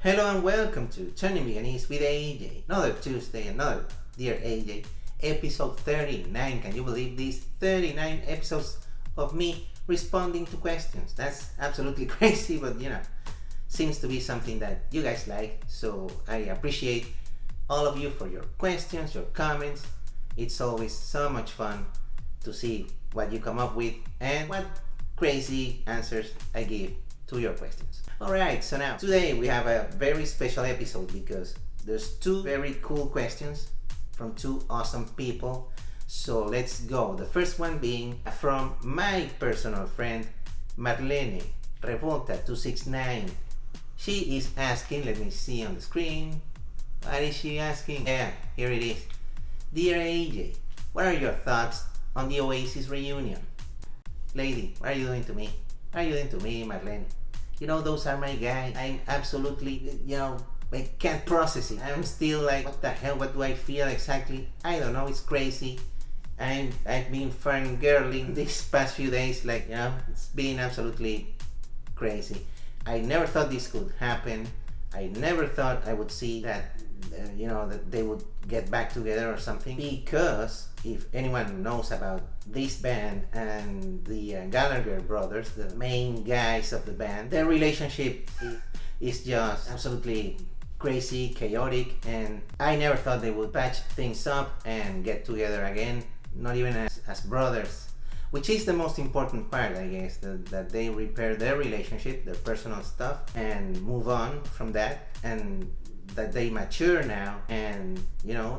Hello and welcome to Turning Veganese with AJ. Another Tuesday, another Dear AJ, episode 39. Can you believe these 39 episodes of me responding to questions? That's absolutely crazy, but seems to be something that you guys like. So I appreciate all of you for your questions, your comments. It's always so much fun to see what you come up with and what crazy answers I give to your questions. Alright, so now today we have a very special episode because there's two very cool questions from two awesome people. So let's go. The first one being from my personal friend Marlene Revolta 269. She is asking, let me see on the screen. What is she asking? Yeah, here it is. Dear AJ, what are your thoughts on the Oasis reunion? Lady, what are you doing to me? What are you doing to me, Marlene? Those are my guys. I'm absolutely, I can't process it. I'm still like, what the hell? What do I feel exactly? I don't know. It's crazy. I've been fangirling these past few days. It's been absolutely crazy. I never thought this could happen. I never thought I would see that, that they would get back together or something. Because if anyone knows about this band and the Gallagher brothers, the main guys of the band, their relationship is just absolutely crazy, chaotic, and I never thought they would patch things up and get together again, not even as brothers, which is the most important part, I guess, that they repair their relationship, their personal stuff, and move on from that, and that they mature now and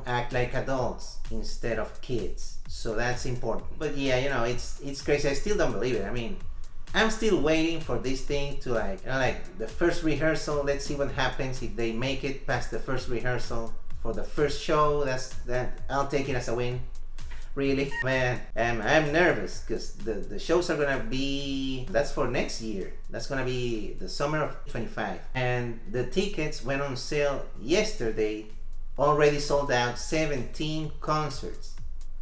act like adults instead of kids. So that's important. But yeah, it's crazy. I still don't believe it. I mean, I'm still waiting for this thing to like the first rehearsal. Let's see what happens if they make it past the first rehearsal for the first show. That I'll take it as a win. Really, man, I'm nervous because the shows are gonna be, that's for next year. That's gonna be the summer of 25, and the tickets went on sale yesterday. Already sold out. 17 concerts,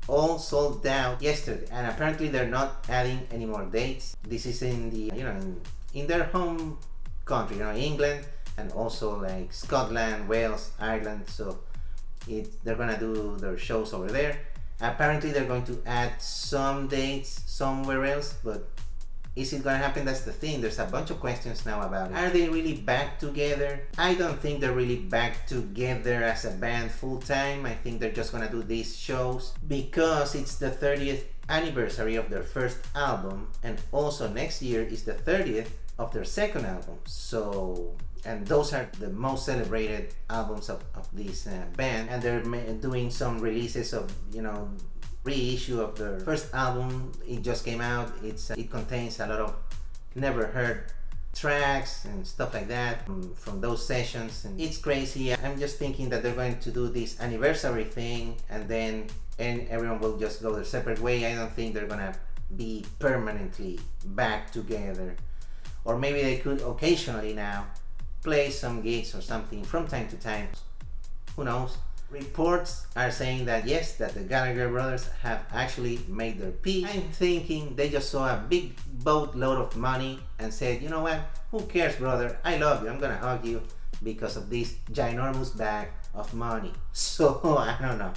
all sold out yesterday, and apparently they're not adding any more dates. This is in the in their home country, England, and also like Scotland, Wales, Ireland. So they're gonna do their shows over there. Apparently they're going to add some dates somewhere else, but is it gonna happen? That's the thing. There's a bunch of questions now about it. Are they really back together? I don't think they're really back together as a band full time. I think they're just gonna do these shows because it's the 30th anniversary of their first album, and also next year is the 30th of their second album. And those are the most celebrated albums of this band, and they're doing some releases of reissue of their first album. It just came out. It contains a lot of never heard tracks and stuff like that from those sessions, and it's crazy. I'm just thinking that they're going to do this anniversary thing and everyone will just go their separate way. I don't think they're gonna be permanently back together, or maybe they could occasionally now play some gigs or something from time to time. Who knows? Reports are saying that yes, that the Gallagher brothers have actually made their peace. I'm thinking they just saw a big boatload of money and said, you know what, who cares, brother? I love you. I'm gonna hug you because of this ginormous bag of money. So I don't know.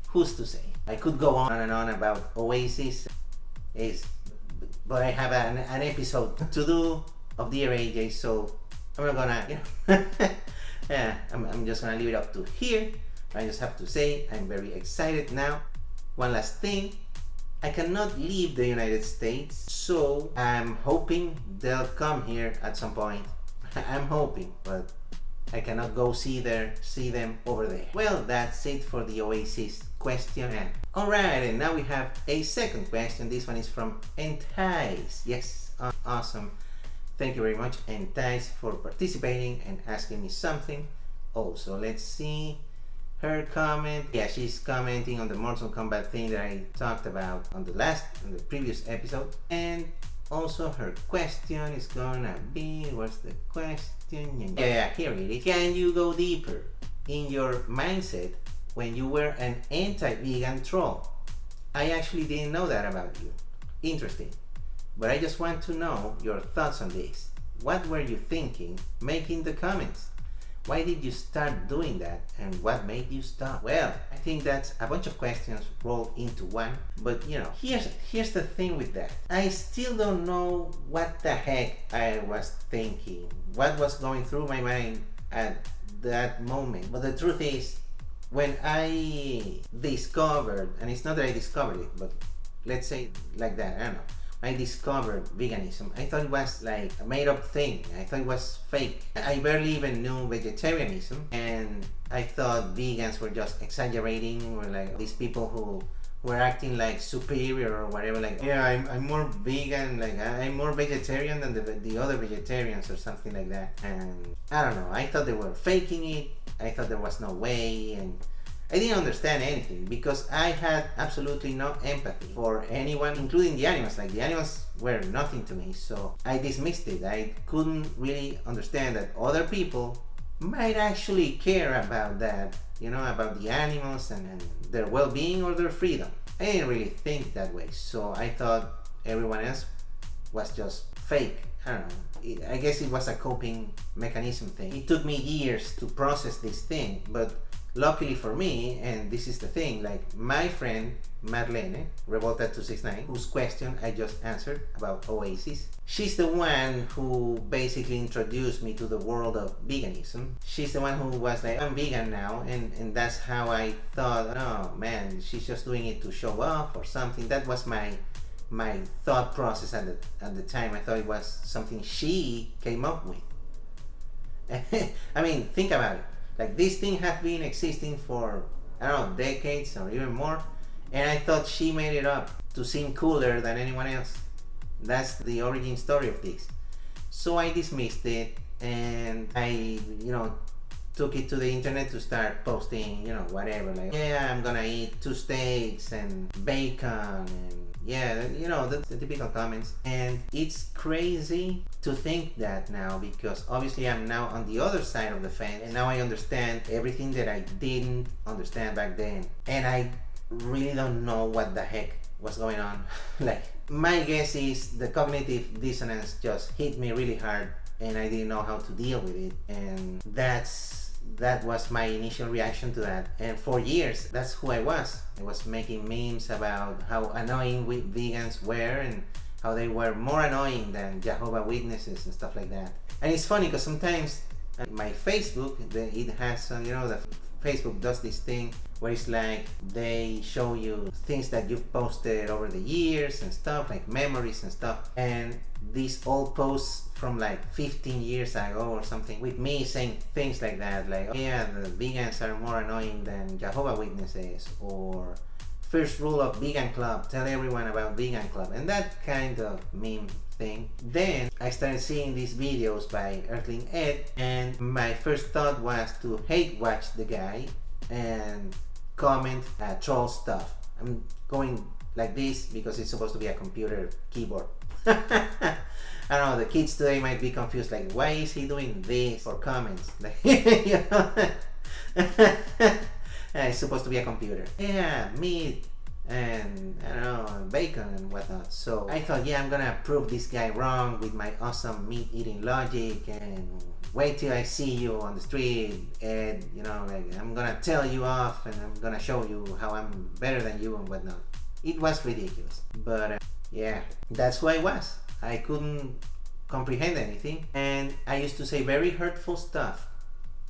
Who's to say? I could go on and on about Oasis, but I have an episode to do of Dear AJ, so I'm not gonna, yeah, I'm just gonna leave it up to here. I just have to say I'm very excited now. One last thing, I cannot leave the United States, so I'm hoping they'll come here at some point. I'm hoping, but I cannot go see them over there. Well, that's it for the Oasis question. Alright, and now we have a second question. This one is from Entice. Yes, awesome. Thank you very much, Entice, for participating and asking me something. Also, let's see her comment. Yeah, she's commenting on the Mortal Kombat thing that I talked about on the previous episode. And also her question is gonna be, what's the question? Yeah, here it is. Can you go deeper in your mindset when you were an anti-vegan troll? I actually didn't know that about you. Interesting. But I just want to know your thoughts on this. What were you thinking making the comments? Why did you start doing that, and what made you stop? Well, I think that's a bunch of questions rolled into one. But here's the thing with that. I still don't know what the heck I was thinking, what was going through my mind at that moment. But the truth is, when I discovered, and it's not that I discovered it, but let's say like that, I don't know. I discovered veganism, I thought it was like a made up thing. I thought it was fake. I barely even knew vegetarianism, and I thought vegans were just exaggerating, or like these people who were acting like superior or whatever, like, yeah, I'm more vegan, like I'm more vegetarian than the other vegetarians or something like that. And I don't know, I thought they were faking it. I thought there was no way, and I didn't understand anything because I had absolutely no empathy for anyone, including the animals. Like, the animals were nothing to me, so I dismissed it. I couldn't really understand that other people might actually care about that, about the animals and their well-being or their freedom. I didn't really think that way, so I thought everyone else was just fake. I don't know. I guess it was a coping mechanism thing. It took me years to process this thing, but luckily for me, and this is the thing, like my friend Marlene, Revolta269, whose question I just answered about Oasis, she's the one who basically introduced me to the world of veganism. She's the one who was like, I'm vegan now, and that's how I thought, oh man, she's just doing it to show off or something. That was my thought process at the time. I thought it was something she came up with. I mean, think about it. Like, this thing has been existing for, I don't know, decades or even more, and I thought she made it up to seem cooler than anyone else. That's the origin story of this. So I dismissed it, and I, took it to the internet to start posting, whatever, like, yeah, I'm gonna eat 2 steaks and bacon, and yeah, the typical comments. And it's crazy to think that now, because obviously I'm now on the other side of the fence, and now I understand everything that I didn't understand back then, and I really don't know what the heck was going on. Like, my guess is the cognitive dissonance just hit me really hard, and I didn't know how to deal with it, and that was my initial reaction to that. And for years, that's who I was. I was making memes about how annoying vegans were, and how they were more annoying than Jehovah's Witnesses and stuff like that. And it's funny because sometimes my Facebook, it has, the Facebook does this thing where it's like they show you things that you've posted over the years and stuff, like memories and stuff. And these old posts from like 15 years ago or something, with me saying things like that, like, oh, yeah, the vegans are more annoying than Jehovah's Witnesses, or first rule of Vegan Club, tell everyone about Vegan Club, and that kind of meme thing. Then I started seeing these videos by Earthling Ed, and my first thought was to hate watch the guy and comment troll stuff. I'm going like this because it's supposed to be a computer keyboard. I don't know, the kids today might be confused, like, why is he doing this for comments? Like, it's supposed to be a computer. Yeah, meat and, I don't know, bacon and whatnot. So I thought, yeah, I'm gonna prove this guy wrong with my awesome meat eating logic, and wait till I see you on the street, and like, I'm gonna tell you off, and I'm gonna show you how I'm better than you and whatnot. It was ridiculous, but yeah, that's who I was. I couldn't comprehend anything, and I used to say very hurtful stuff,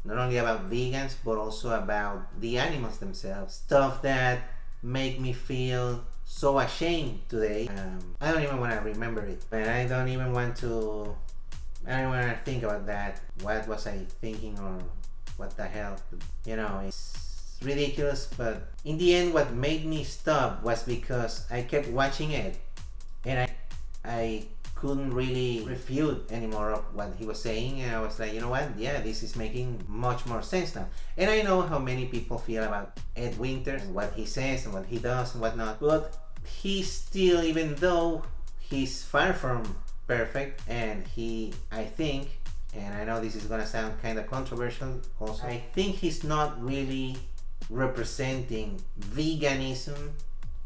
not only about vegans but also about the animals themselves, stuff that make me feel so ashamed today. I don't even want to remember it, and I don't even want to think about that. What was I thinking, or what the hell? It's ridiculous, but in the end what made me stop was because I kept watching it, and I couldn't really refute anymore of what he was saying, and I was like, you know what, yeah, this is making much more sense now. And I know how many people feel about Ed Winters and what he says and what he does and whatnot, but he's still, even though he's far from perfect, and I think, and I know this is gonna sound kind of controversial also, I think he's not really representing veganism,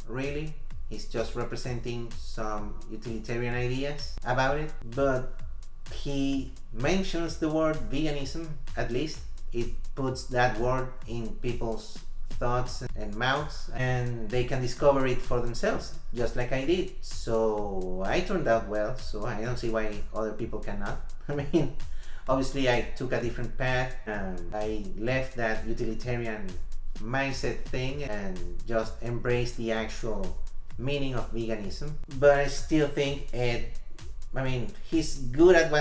really. He's just representing some utilitarian ideas about it, but he mentions the word veganism, at least, it puts that word in people's thoughts and mouths, and they can discover it for themselves, just like I did. So I turned out well, so I don't see why other people cannot. I mean, obviously I took a different path. I left that utilitarian mindset thing and just embraced the actual meaning of veganism. But I still think Ed, I mean, he's good at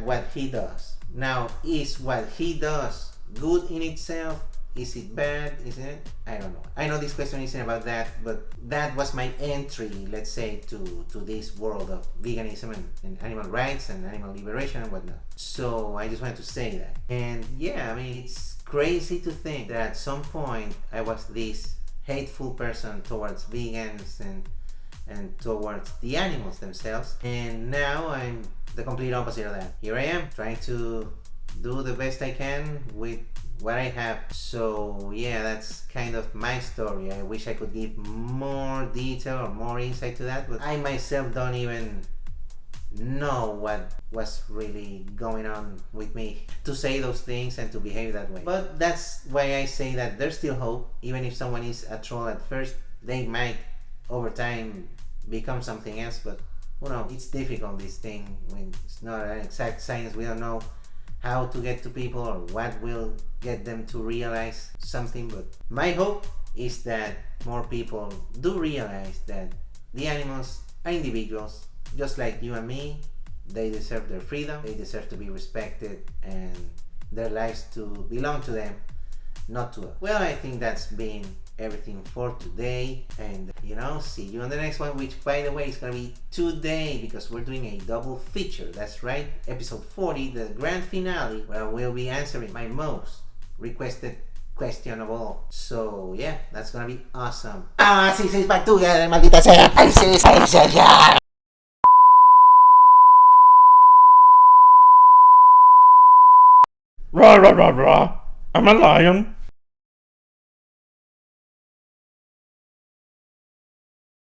what he does. Now, is what he does good in itself? Is it bad? Isn't it? I don't know. I know this question isn't about that, but that was my entry, let's say, to this world of veganism and animal rights and animal liberation and whatnot. So I just wanted to say that. And yeah, I mean, it's crazy to think that at some point I was this hateful person towards vegans and towards the animals themselves, and now I'm the complete opposite of that. Here I am trying to do the best I can with what I have. So yeah, that's kind of my story. I wish I could give more detail or more insight to that, but I myself don't even know what was really going on with me to say those things and to behave that way. But that's why I say that there's still hope. Even if someone is a troll at first, they might over time become something else. But who knows? It's difficult, this thing, when it's not an exact science. We don't know how to get to people or what will get them to realize something. But my hope is that more people do realize that the animals are individuals just like you and me. They deserve their freedom, they deserve to be respected, and their lives to belong to them, not to us. Well, I think that's been everything for today, and see you on the next one, which by the way is gonna be today because we're doing a double feature. That's right, episode 40, the grand finale, where we'll be answering my most requested question of all. So yeah, that's gonna be awesome. Ah, sí, sí, back together, maldita sea. Ay, sí, sí, sí, yeah. Rah, rah, rah, rah. I'm a lion.